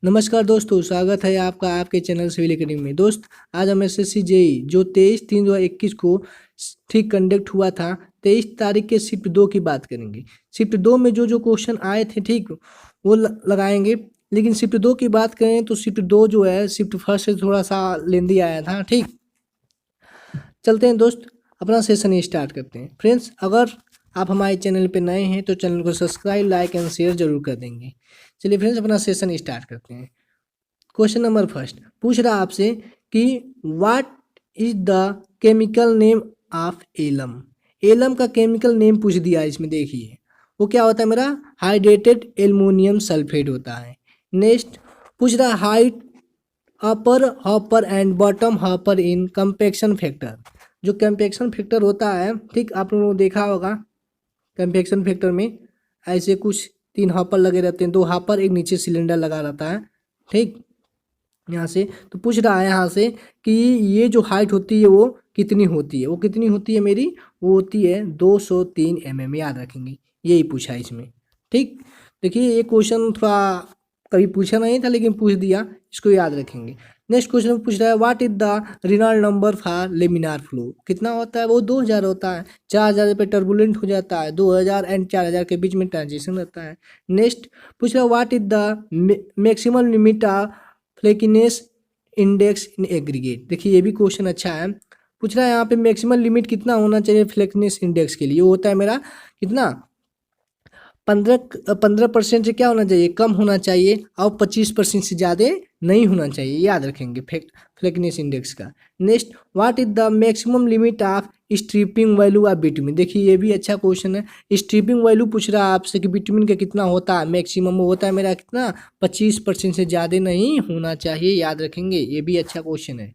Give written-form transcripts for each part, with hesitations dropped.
नमस्कार दोस्तों, स्वागत है आपका आपके चैनल सिविल एकेडमी में। दोस्त, आज हम एसएससी जेई जो 23/3/2021 को ठीक कंडक्ट हुआ था, 23 तारीख के शिफ्ट 2 की बात करेंगे। शिफ्ट 2 में जो जो क्वेश्चन आए थे ठीक वो लगाएंगे। लेकिन शिफ्ट 2 की बात करें तो शिफ्ट 2 जो है शिफ्ट फर्स्ट से थोड़ा सा लेंदी आया था। ठीक, चलते हैं दोस्त, अपना सेशन ही स्टार्ट करते हैं। फ्रेंड्स, अगर आप हमारे चैनल पे नए हैं तो चैनल को सब्सक्राइब, लाइक एंड शेयर जरूर कर देंगे। चलिए फ्रेंड्स, अपना सेशन स्टार्ट करते हैं। क्वेश्चन नंबर फर्स्ट पूछ रहा आपसे कि what is the chemical name of alum. Alum का केमिकल नेम पूछ दिया है इसमें। देखिए वो क्या होता है, मेरा हाइड्रेटेड एल्युमिनियम सल्फेट होता है। नेक्स्ट पूछ रहा height upper hopper and bottom hopper in compaction factor. जो कंपेक्शन फैक्टर होता है, ठीक, आप लोगों ने देखा होगा। कंपेक्शन फैक्टर में ऐसे कुछ 3 हॉपर लगे रहते हैं, 2 हॉपर एक नीचे सिलेंडर लगा रहता है। ठीक, यहाँ से तो पूछ रहा है यहाँ से कि ये जो हाइट होती है वो कितनी होती है। वो कितनी होती है मेरी, वो होती है 203 mm। याद रखेंगे, यही पूछा है इसमें। ठीक, देखिए ये क्वेश्चन थोड़ा कभी पूछा नहीं था लेकिन पूछ दिया, इसको याद रखेंगे। नेक्स्ट क्वेश्चन पूछ रहा है what is the Reynold number for laminar flow. कितना होता है वो 2000 होता है। 4000 पे टर्बुलेंट हो जाता है, 2000 एंड 4000 के बीच में ट्रांजिशन रहता है। नेक्स्ट पूछ रहा है what is the maximum limit of flakiness index in aggregate. देखिए ये भी क्वेश्चन अच्छा है। पूछ रहा है यहाँ पे मैक्सिमम लिमिट कितना होना चाहिए फ्लेकिनेस इंडेक्स के लिए। वो होता है मेरा कितना, 15% से क्या होना चाहिए, कम होना चाहिए, और 25% से ज़्यादा नहीं होना चाहिए। याद रखेंगे फ्लेकिनेस इंडेक्स का। Next what is the maximum limit of stripping value of bitumen. देखिए ये भी अच्छा क्वेश्चन है। स्ट्रिपिंग वैल्यू पूछ रहा है आपसे कि बिटवीन का कितना होता है, मैक्सिमम वो होता है मेरा कितना, 25% से ज़्यादा नहीं होना चाहिए। याद रखेंगे, ये भी अच्छा क्वेश्चन है।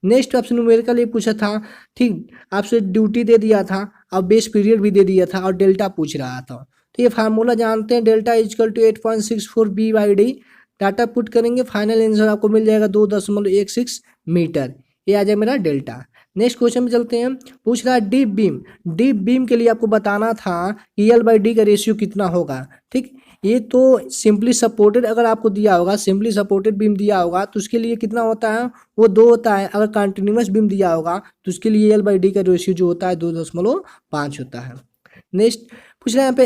नेक्स्ट आपसे न्यूमेरिकल ये पूछा था, ठीक, आपसे ड्यूटी दे दिया था और बेस पीरियड भी दे दिया था और डेल्टा पूछ रहा था। तो ये फार्मूला जानते हैं, delta is equal to 8.64 B/D। Data put करेंगे, फाइनल आंसर आपको मिल जाएगा 2.16 मीटर। ये आ जाए मेरा डेल्टा। नेक्स्ट क्वेश्चन में चलते हैं। पूछ रहा है डीप बीम। डीप बीम के लिए आपको बताना था कि L/D का रेशियो कितना होगा। ठीक, ये तो सिंपली सपोर्टेड अगर आपको दिया होगा, सिंपली सपोर्टेड बीम दिया होगा तो उसके लिए कितना होता है, वो 2 होता है। अगर कंटिन्यूस बीम दिया होगा तो उसके लिए L/D का रेशियो जो होता है 2.5 होता है। नेक्स्ट पूछ रहे हैं यहाँ पे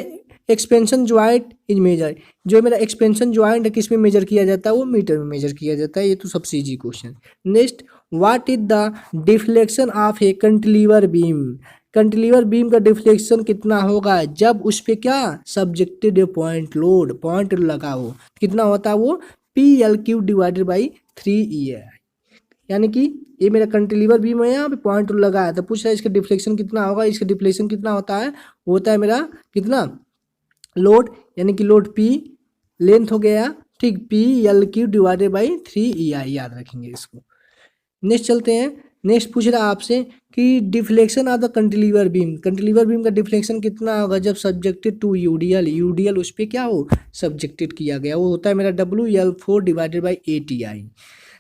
एक्सपेंशन ज्वाइंट इज मेजर। जो मेरा एक्सपेंशन ज्वाइंट है किस में मेजर किया जाता है, वो मीटर में मेजर किया जाता है। ये तो सबसे easy question. Next what is the deflection of A cantilever beam. Cantilever beam का डिफ्लेक्शन कितना होगा जब उस पे क्या सब्जेक्टेड पॉइंट लोड, पॉइंट लगा हो, कितना होता है वो PL³/3E। यानी कि ये मेरा कैंटिलीवर बीम है, यहाँ पे पॉइंट लगा है तो पूछ रहा है इसका डिफ्लेक्शन कितना होगा। इसका डिफ्लेक्शन कितना होता है, वो होता है मेरा कितना, लोड, यानी कि लोड P, लेंथ हो गया, ठीक, PL³/3EI। याद रखेंगे इसको। नेक्स्ट चलते हैं। नेक्स्ट पूछ रहा है आपसे कि deflection of the cantilever beam. Cantilever beam का डिफ्लेक्शन कितना होगा जब सब्जेक्टेड टू यूडीएल, यूडीएल उस पर क्या हो, सब्जेक्टेड किया गया, वो होता है मेरा WL4/8EI।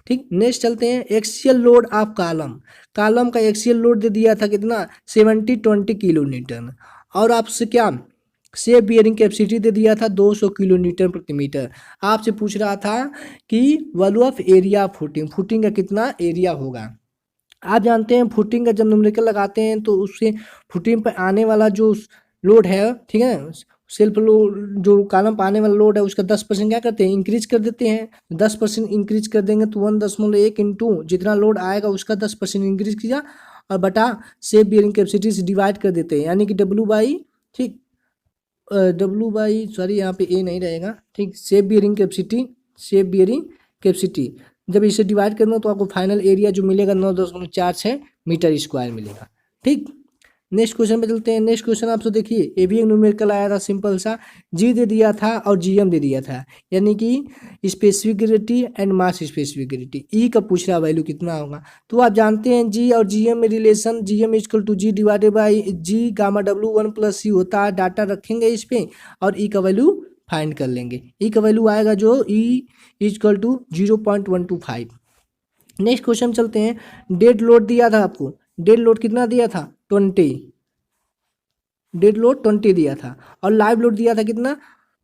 ठीक, नेक्स्ट चलते हैं। Axial load of column. Column का एक्सियल लोड दे दिया था कितना, 70-20 किलो न्यूटन। और आपसे क्या सेफ बियरिंग कैपेसिटी दे दिया था 200 किलो न्यूटन प्रति मीटर। आपसे पूछ रहा था कि value of area of footing, footing का कितना एरिया होगा। आप जानते हैं फुटिंग का जब न्यूमेरिकल लगाते हैं तो उससे फुटिंग पर आने वाला जो लोड है, ठीक है, सेल्फ लोड, जो कॉलम पर आने वाला लोड है उसका 10% क्या करते हैं, इंक्रीज कर देते हैं। 10% इंक्रीज कर देंगे तो 1.1 इंटू जितना लोड आएगा उसका 10% इंक्रीज किया और बटा सेफ बियरिंग कैपेसिटी से डिवाइड कर देते हैं, यानी कि ठीक, सॉरी यहाँ पे ए नहीं रहेगा, ठीक, safe bearing capacity, safe bearing capacity जब इसे डिवाइड करना तो आपको फाइनल एरिया जो मिलेगा 9.46 मीटर स्क्वायर मिलेगा। ठीक, नेक्स्ट क्वेश्चन पे चलते हैं। नेक्स्ट क्वेश्चन आपसे देखिए, ये भी एक न्यूमेरिकल आया था सिंपल सा। जी दे दिया था और जीएम दे दिया था, यानी कि specific gravity and mass specific gravity. E का पूछ रहा वैल्यू कितना होगा। तो आप जानते हैं जी और जीएम में relation, GM equal to G/G gamma W1+C होता है। डाटा रखेंगे इस पे और ई का वैल्यू फाइंड कर लेंगे। ई का वैल्यू आएगा जो E equal to 0.125। Next question चलते हैं। डेड लोड दिया था आपको, डेड लोड कितना दिया था, 20, डेड लोड 20 दिया था और लाइव लोड दिया था कितना,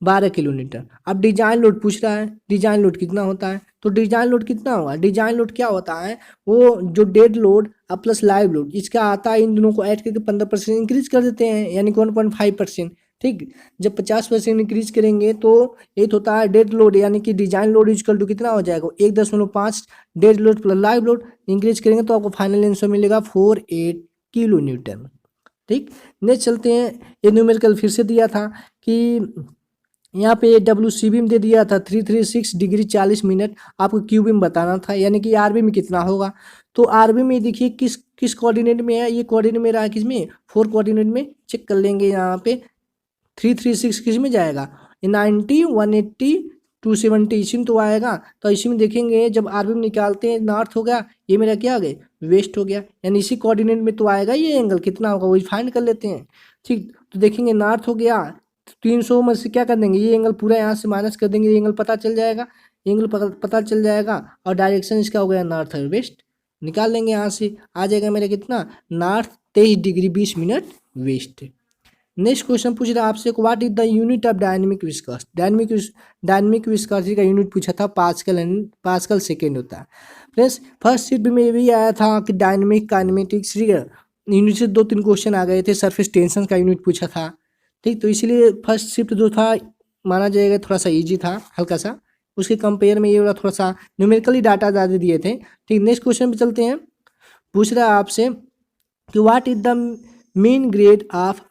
12 किलोमीटर। अब डिजाइन लोड पूछ रहा है, डिजाइन लोड कितना होता है, तो डिजाइन लोड कितना होगा, डिजाइन लोड क्या होता है, वो जो डेड लोड अब प्लस लाइव लोड इसका आता है, इन दोनों को ऐड करके 15% इंक्रीज कर देते हैं, यानी कि 1.5%। ठीक, जब 50% इंक्रीज करेंगे तो एक होता है डेड लोड, यानी कि डिजाइन लोड इक्वल टू कितना हो जाएगा 1.5 dead load plus live load, increase करेंगे तो आपको फाइनल आंसर मिलेगा 48 किलो न्यूटन। ठीक, नेक्स्ट चलते हैं। ये न्यूमेरिकल फिर से दिया था कि यहाँ पे WCB में दे दिया था 336 डिग्री 40 मिनट, आपको क्यूबी में बताना था, यानी कि आरबी में कितना होगा। तो आरबी में देखिए किस किस कोऑर्डिनेट में है, ये कोऑर्डिनेट में रहा है किस में, 4 कोऑर्डिनेट में, चेक कर लेंगे। यहाँ पे 336 किस में जाएगा, 90 180 270 इसी में तो आएगा। तो इसी में देखेंगे जब आरबी में निकालते हैं, नॉर्थ हो गया, ये मेरा क्या आ गया वेस्ट हो गया, यानी इसी कोऑर्डिनेट में तो आएगा, ये एंगल कितना होगा वही फाइंड कर लेते हैं। ठीक, तो देखेंगे नॉर्थ हो गया, 300 में से क्या कर देंगे, ये एंगल पूरा यहाँ से माइनस कर देंगे, ये एंगल पता चल जाएगा, एंगल पता चल जाएगा, और डायरेक्शन इसका हो गया नॉर्थ और वेस्ट, निकाल लेंगे यहाँ से, आ जाएगा मेरा कितना, north 23 degree 20 minute west. Next question पूछ रहा है आपसे, what is the unit of dynamic viscous. Dynamic viscosity का यूनिट पूछा था पास्कल, एंड पास्कल सेकेंड होता है। फ्रेंड्स फर्स्ट शिफ्ट में भी आया था कि डायनेमिक काइनेमेटिक्स यूनिट से 2-3 क्वेश्चन आ गए थे, सरफेस टेंशन का यूनिट पूछा था। ठीक, तो इसीलिए फर्स्ट शिफ्ट जो था माना जाएगा थोड़ा सा इजी था, हल्का सा, उसके कंपेयर में ये वाला थोड़ा सा न्यूमेरिकली डाटा ज़्यादा दिए थे। ठीक, नेक्स्ट क्वेश्चन पे चलते हैं। पूछ रहा है आपसे कि what is the mean grade of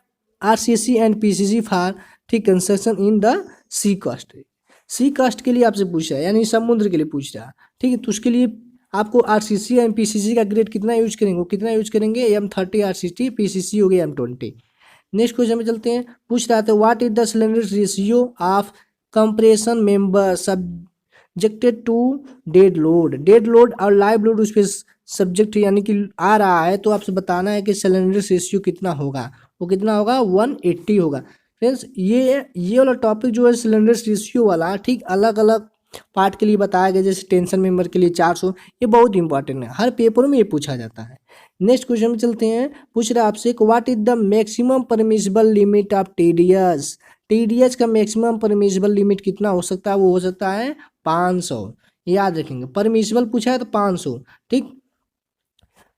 RCC and PCC for ठीक construction in the sea coast. Sea coast के लिए आपसे पूछ रहा है, यानी समुद्र के लिए पूछ रहा है। ठीक है, तो उसके लिए आपको RCC एंड PCC का ग्रेड कितना यूज करेंगे, वो कितना यूज करेंगे, M30 RCC, PCC हो गया M20। नेक्स्ट क्वेश्चन में चलते हैं। पूछ रहा था what is the slender ratio of compression member subjected to dead load. Dead load और लाइव लोड उस पर सब्जेक्ट यानी कि आ रहा है, तो आपसे बताना है कि सिलेंडर रेशियो कितना होगा, वो कितना होगा 180 होगा। फ्रेंड्स ये वाला टॉपिक जो है सिलेंडर रेशियो वाला, ठीक अलग अलग पार्ट के लिए बताया गया, जैसे टेंशन मेंबर के लिए 400, ये बहुत इंपॉर्टेंट है, हर पेपर में ये पूछा जाता है। नेक्स्ट क्वेश्चन में चलते हैं। पूछ रहा है आपसे what is the maximum permissible limit of TDS। TDS का मैक्सिमम परमिसिबल लिमिट कितना हो सकता है, वो हो सकता है 500, याद रखेंगे, परमिसिबल पूछा है तो 500। ठीक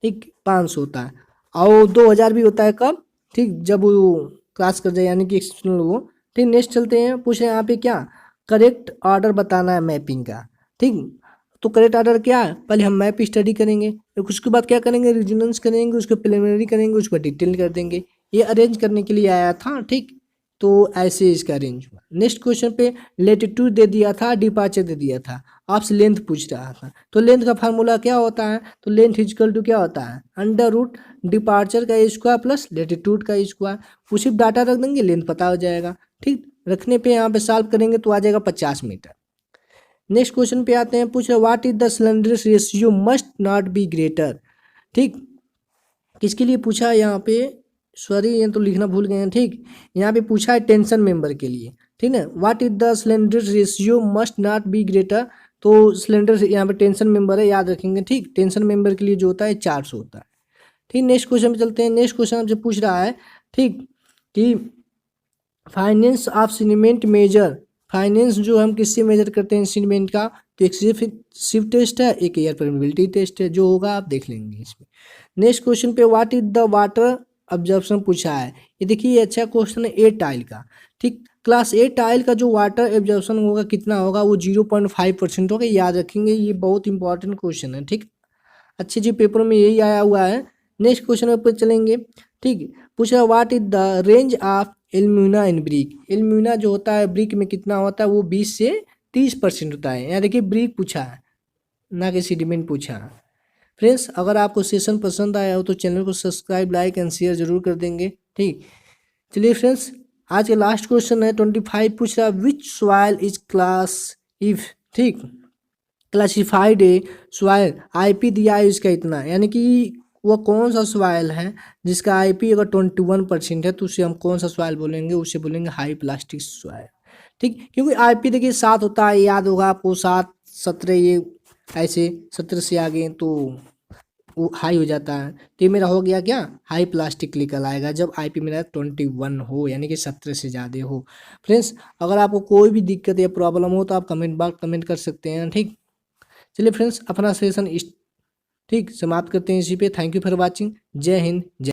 ठीक, 500 होता है, और 2000 भी होता है कब, ठीक जब वो क्रॉस कर जाए, यानी कि एक्सटर्नल वो। ठीक, नेक्स्ट चलते हैं। पूछ रहे हैं यहाँ पे क्या करेक्ट ऑर्डर बताना है मैपिंग का। ठीक, तो करेक्ट ऑर्डर क्या है, पहले हम मैप स्टडी करेंगे, उसके बाद क्या करेंगे, रिजोनेंस करेंगे, उसको प्रिलिमिनरी करेंगे, उसको डिटेल कर देंगे। ये अरेंज करने के लिए आया था। ठीक, तो ऐसे इसका अरेंज हुआ। नेक्स्ट क्वेश्चन पे लेटीट्यूड दे दिया था, डिपार्चर दे दिया था, आपसे लेंथ पूछ रहा था। तो लेंथ का फार्मूला क्या होता है, तो लेंथ इक्वल टू क्या होता है, अंडर रूट डिपार्चर का स्क्वायर प्लस लेटीट्यूड का स्क्वायर। उसी डाटा रख देंगे, लेंथ पता हो जाएगा। ठीक, रखने पे यहाँ पे सॉल्व करेंगे तो आ जाएगा 50 मीटर। नेक्स्ट क्वेश्चन पे आते हैं। पूछ रहे what is the slender ratio must not be greater. ठीक, किसके लिए पूछा है यहाँ पे, सॉरी ये तो लिखना भूल गए हैं। ठीक, यहाँ पे पूछा है टेंशन मेंबर के लिए। ठीक है, what is the slender ratio must not be greater, तो सिलेंडर यहाँ पे टेंशन मेंबर है, याद रखेंगे। ठीक, टेंशन मेंबर के लिए जो होता है 400 होता है। ठीक, नेक्स्ट क्वेश्चन पे चलते हैं। नेक्स्ट क्वेश्चन आपसे पूछ रहा है ठीक कि fineness of cement measure, fineness जो हम किससे मेजर करते हैं सीमेंट का, तो एक शिफ्ट टेस्ट है, एक एयर परमेबिलिटी टेस्ट है, जो होगा आप देख लेंगे इसमें। नेक्स्ट क्वेश्चन पे what is the water absorption पूछा है। ये देखिए ये अच्छा क्वेश्चन है ए टाइल का। ठीक, क्लास ए टाइल का जो वाटर एब्जॉर्प्शन होगा कितना होगा, वो 0.5% होगा, याद रखेंगे, ये बहुत इंपॉर्टेंट क्वेश्चन है। ठीक, अच्छे जी पेपर में यही आया हुआ है। नेक्स्ट क्वेश्चन पर चलेंगे। ठीक, पूछ रहा what is the range of alumina in brick. Alumina जो होता है ब्रिक में कितना होता है, वो 20 से 30% होता है। यहाँ देखिए ब्रिक पूछा है, ना कि सीडीमेंट पूछा है। फ्रेंड्स अगर आपको सेशन पसंद आया हो तो चैनल को सब्सक्राइब लाइक एंड शेयर जरूर कर देंगे। ठीक, चलिए फ्रेंड्स आज का लास्ट क्वेश्चन है 25। पूछ रहा विच सॉइल इज क्लास इफ, ठीक क्लासिफाइड ए सॉइल, IP दिया है इसका इतना, यानी कि वो कौन सा सॉइल है जिसका IP अगर 21% है, तो उसे हम कौन सा सॉइल बोलेंगे, उसे बोलेंगे हाई प्लास्टिक सॉइल। ठीक, क्योंकि IP देखिए 7 होता है, याद होगा आपको 7 17, ये ऐसे 17 से आगे तो वो हाई हो जाता है, तो ये मेरा हो गया क्या, हाई प्लास्टिक निकल आएगा जब आईपी मेरा 21 हो, यानी कि 17 से ज़्यादा हो। फ्रेंड्स, अगर आपको कोई भी दिक्कत या प्रॉब्लम हो तो आप कमेंट बॉक्स कमेंट कर सकते हैं, ठीक। चलिए फ्रेंड्स, अपना सेशन ठीक समाप्त करते हैं इसी पे। Thank you for watching. जय हिंद, जय